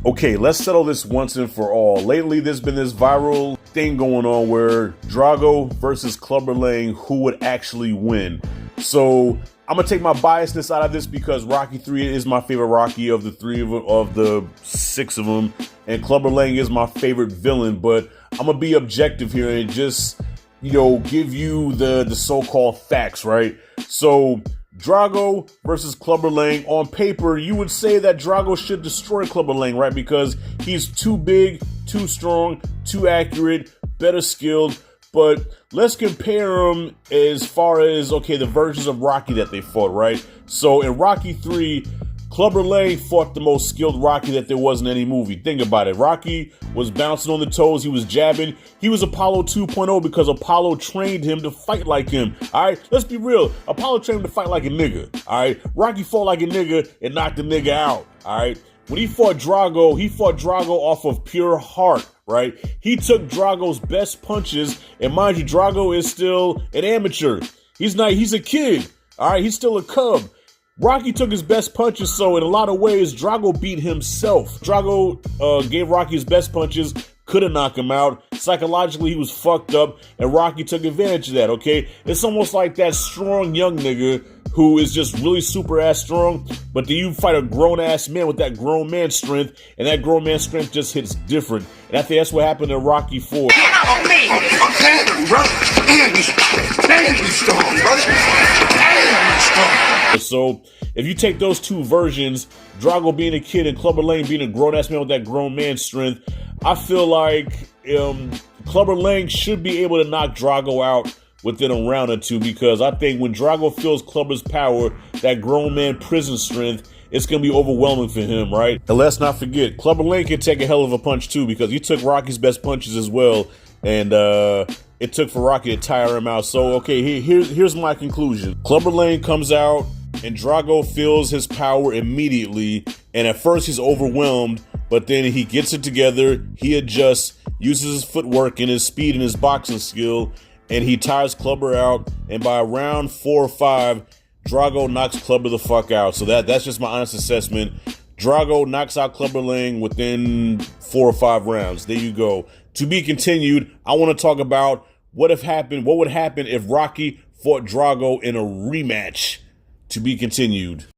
Okay, let's settle this once and for all. Lately, there's been this viral thing going on where Drago versus Clubber Lang, who would actually win. So I'm gonna take my biasness out of this because Rocky 3 is my favorite Rocky of the six of them, and Clubber Lang is my favorite villain. But I'm gonna be objective here and just, give you the so-called facts, right? So Drago versus Clubber Lang. On paper, you would say that Drago should destroy Clubber Lang, right? Because he's too big, too strong, too accurate, better skilled. But let's compare them as far as, the versions of Rocky that they fought, right? So in Rocky 3, Clubber Lang fought the most skilled Rocky that there was in any movie. Think about it. Rocky was bouncing on the toes. He was jabbing. He was Apollo 2.0 because Apollo trained him to fight like him. All right, let's be real. Apollo trained him to fight like a nigga. All right, Rocky fought like a nigga and knocked the nigga out. All right, when he fought Drago off of pure heart. Right? He took Drago's best punches, and mind you, Drago is still an amateur. He's a kid. All right, he's still a cub. Rocky took his best punches, so in a lot of ways, Drago beat himself. Drago gave Rocky his best punches, couldn't knock him out. Psychologically, he was fucked up, and Rocky took advantage of that, okay? It's almost like that strong young nigga who is just really super ass strong, but then you fight a grown ass man with that grown man strength, and that grown man strength just hits different. And I think that's what happened in Rocky 4. So if you take those two versions, Drago being a kid and Clubber Lang being a grown ass man with that grown man strength, I feel like Clubber Lang should be able to knock Drago out within a round or two, because I think when Drago feels Clubber's power, that grown man prison strength, it's going to be overwhelming for him, right? And let's not forget, Clubber Lang can take a hell of a punch too, because he took Rocky's best punches as well, and it took for Rocky to tire him out. So, okay, here's my conclusion. Clubber Lang comes out, and Drago feels his power immediately, and at first he's overwhelmed, but then he gets it together, he adjusts, uses his footwork and his speed and his boxing skill, and he tires Clubber out, and by round 4 or 5, Drago knocks Clubber the fuck out. So that's just my honest assessment. Drago knocks out Clubber Lang within 4 or 5 rounds. There you go. To be continued, I want to talk about what would happen if Rocky fought Drago in a rematch. To be continued.